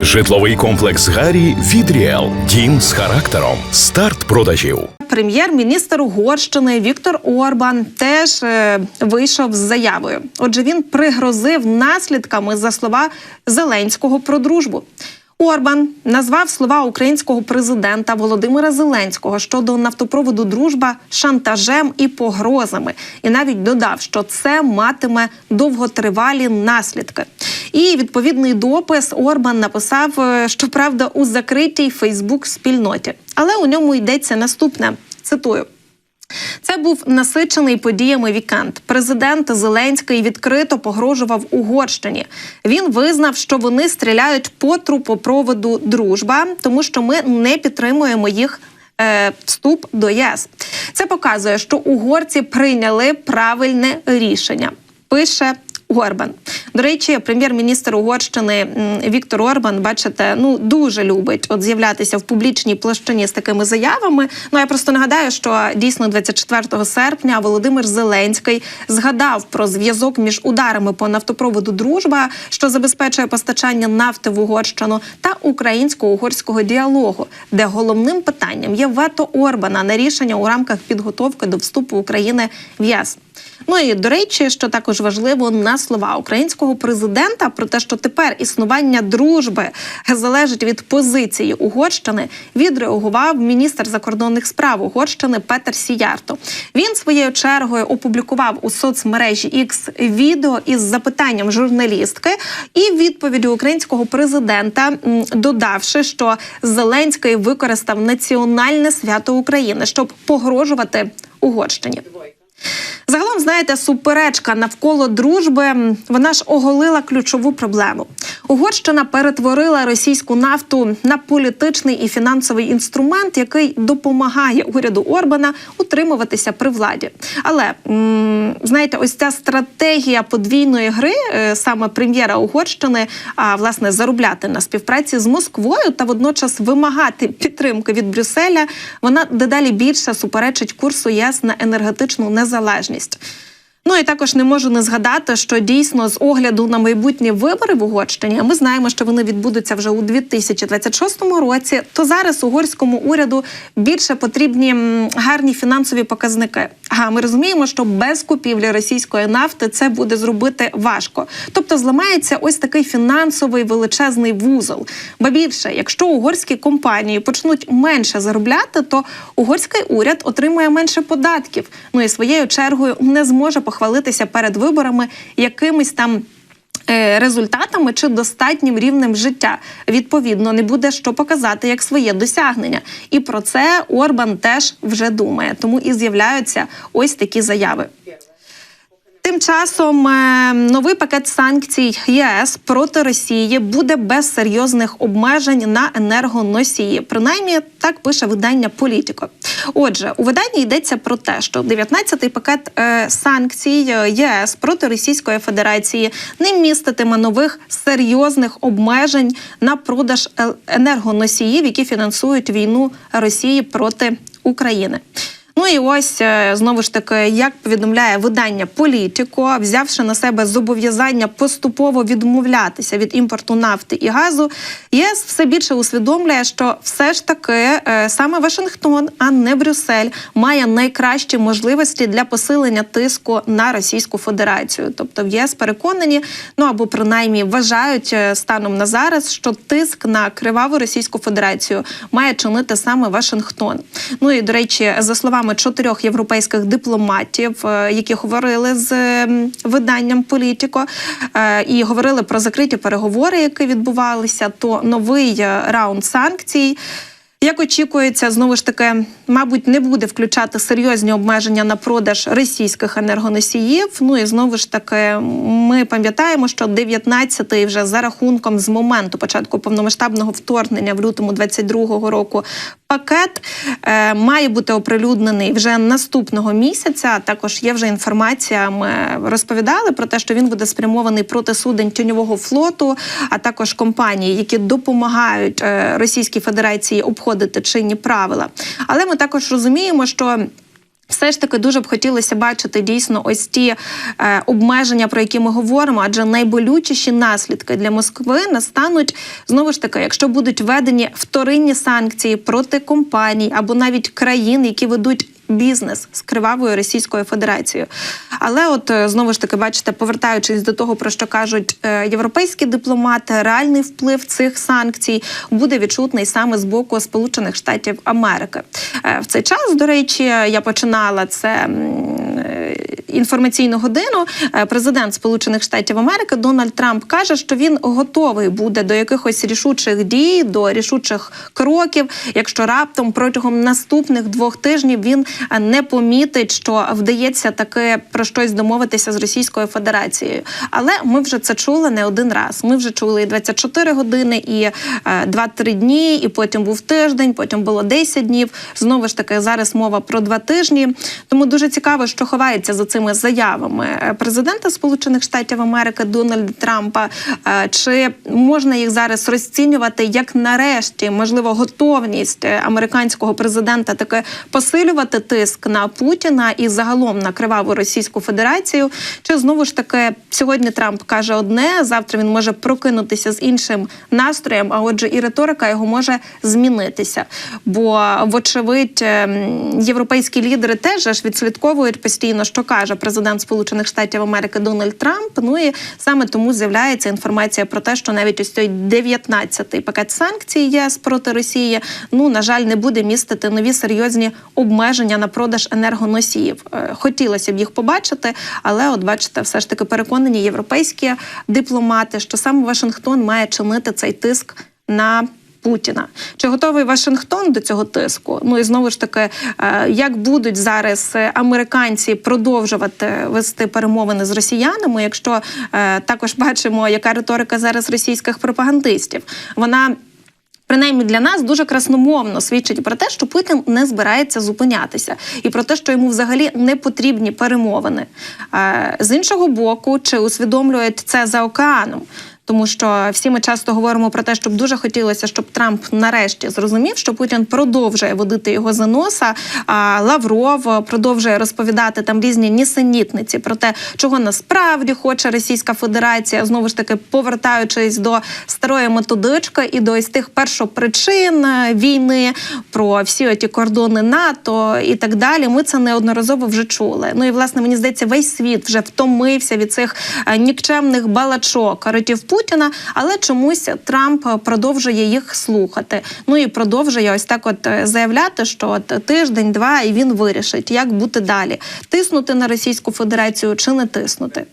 Житловий комплекс Гарі від Ріел. Дім з характером. Старт продажів. Прем'єр-міністр Угорщини Віктор Орбан теж вийшов з заявою. Отже, він пригрозив наслідками за слова Зеленського про дружбу. Орбан назвав слова українського президента Володимира Зеленського щодо нафтопроводу «Дружба» шантажем і погрозами. І навіть додав, що це матиме довготривалі наслідки. І відповідний допис Орбан написав, щоправда, у закритій Фейсбук-спільноті. Але у ньому йдеться наступне, цитую. Це був насичений подіями вікенд. Президент Зеленський відкрито погрожував Угорщині. Він визнав, що вони стріляють по трубопроводу «Дружба», тому що ми не підтримуємо їх вступ до ЄС. Це показує, що угорці прийняли правильне рішення, пише Орбан. До речі, прем'єр-міністр Угорщини Віктор Орбан, бачите, дуже любить з'являтися в публічній площині з такими заявами. Я просто нагадаю, що дійсно 24 серпня Володимир Зеленський згадав про зв'язок між ударами по нафтопроводу «Дружба», що забезпечує постачання нафти в Угорщину, та українсько-угорського діалогу, де головним питанням є вето Орбана на рішення у рамках підготовки до вступу України в ЄС. І, до речі, що також важливо, на слова українського президента про те, що тепер існування дружби залежить від позиції Угорщини, відреагував міністр закордонних справ Угорщини Петер Сіярто. Він своєю чергою опублікував у соцмережі X відео із запитанням журналістки і відповіддю українського президента, додавши, що Зеленський використав національне свято України, щоб погрожувати Угорщині. Загалом, знаєте, суперечка навколо дружби, вона ж оголила ключову проблему. Угорщина перетворила російську нафту на політичний і фінансовий інструмент, який допомагає уряду Орбана утримуватися при владі. Але, знаєте, ось ця стратегія подвійної гри саме прем'єра Угорщини, власне, заробляти на співпраці з Москвою та водночас вимагати підтримки від Брюсселя, вона дедалі більше суперечить курсу ЄС на енергетичну незалежність. І також не можу не згадати, що дійсно з огляду на майбутні вибори в Угорщині, а ми знаємо, що вони відбудуться вже у 2026 році, то зараз угорському уряду більше потрібні гарні фінансові показники. Ми розуміємо, що без купівлі російської нафти це буде зробити важко. Тобто зламається ось такий фінансовий величезний вузол. Ба більше, якщо угорські компанії почнуть менше заробляти, то угорський уряд отримує менше податків. І своєю чергою не зможе похвалитися перед виборами якимись там результатами чи достатнім рівнем життя. Відповідно, не буде що показати як своє досягнення. І про це Орбан теж вже думає. Тому і з'являються ось такі заяви. Тим часом новий пакет санкцій ЄС проти Росії буде без серйозних обмежень на енергоносії. Принаймні, так пише видання «Політіко». Отже, у виданні йдеться про те, що 19-й пакет санкцій ЄС проти Російської Федерації не міститиме нових серйозних обмежень на продаж енергоносіїв, які фінансують війну Росії проти України. І ось, знову ж таки, як повідомляє видання «Політіко», взявши на себе зобов'язання поступово відмовлятися від імпорту нафти і газу, ЄС все більше усвідомлює, що все ж таки саме Вашингтон, а не Брюссель, має найкращі можливості для посилення тиску на Російську Федерацію. Тобто в ЄС переконані, або принаймні вважають станом на зараз, що тиск на криваву Російську Федерацію має чинити саме Вашингтон. І, до речі, за словами 4 європейських дипломатів, які говорили з виданням «Політіко» і говорили про закриті переговори, які відбувалися, то новий раунд санкцій, як очікується, знову ж таки, мабуть, не буде включати серйозні обмеження на продаж російських енергоносіїв. І знову ж таки, ми пам'ятаємо, що 19-й вже за рахунком з моменту початку повномасштабного вторгнення в лютому 22-го року пакет має бути оприлюднений вже наступного місяця. Також є вже інформація, ми розповідали про те, що він буде спрямований проти суден тіньового флоту, а також компаній, які допомагають Російській Федерації обходити чинні правила. Але ми також розуміємо, що Все ж таки дуже б хотілося бачити дійсно ось ті обмеження, про які ми говоримо, адже найболючіші наслідки для Москви настануть, знову ж таки, якщо будуть введені вторинні санкції проти компаній або навіть країн, які ведуть бізнес з кривавою Російською Федерацією. Але от, знову ж таки, бачите, повертаючись до того, про що кажуть європейські дипломати, реальний вплив цих санкцій буде відчутний саме з боку Сполучених Штатів Америки. В цей час, до речі, я починала це інформаційну годину, президент Сполучених Штатів Америки Дональд Трамп каже, що він готовий буде до якихось рішучих дій, до рішучих кроків, якщо раптом протягом наступних 2 тижнів він не помітить, що вдається таки про щось домовитися з Російською Федерацією. Але ми вже це чули не один раз. Ми вже чули і 24 години, і 2-3 дні, і потім був тиждень, потім було 10 днів. Знову ж таки, зараз мова про 2 тижні. Тому дуже цікаво, що ховається за цими заявами президента Сполучених Штатів Америки Дональда Трампа. Чи можна їх зараз розцінювати як нарешті, можливо, готовність американського президента таки посилювати тиск на Путіна і загалом на криваву Російську Федерацію? Чи знову ж таки сьогодні Трамп каже одне, завтра він може прокинутися з іншим настроєм, а отже і риторика його може змінитися? Бо, вочевидь, європейські лідери теж аж відслідковують постійно, що каже президент Сполучених Штатів Америки Дональд Трамп. Ну і саме тому з'являється інформація про те, що навіть ось той 19-й пакет санкцій ЄС проти Росії, на жаль, не буде містити нові серйозні обмеження на продаж енергоносіїв. Хотілося б їх побачити, але от бачите, все ж таки переконані європейські дипломати, що саме Вашингтон має чинити цей тиск на Путіна. Чи готовий Вашингтон до цього тиску? Ну і знову ж таки, як будуть зараз американці продовжувати вести перемовини з росіянами, якщо також бачимо, яка риторика зараз російських пропагандистів. Вона принаймні для нас дуже красномовно свідчить про те, що Путін не збирається зупинятися. І про те, що йому взагалі не потрібні перемовини. З іншого боку, чи усвідомлюють це за океаном? Тому що всі ми часто говоримо про те, щоб дуже хотілося, щоб Трамп нарешті зрозумів, що Путін продовжує водити його за носа, а Лавров продовжує розповідати там різні нісенітниці про те, чого насправді хоче Російська Федерація, знову ж таки повертаючись до старої методички і до ось тих першопричин війни, про всі оті кордони НАТО і так далі. Ми це неодноразово вже чули. Ну і, власне, мені здається, весь світ вже втомився від цих нікчемних балачок ротів Путіна, але чомусь Трамп продовжує їх слухати. Ну і продовжує ось так от заявляти, що от тиждень-два і він вирішить, як бути далі. Тиснути на Російську Федерацію чи не тиснути.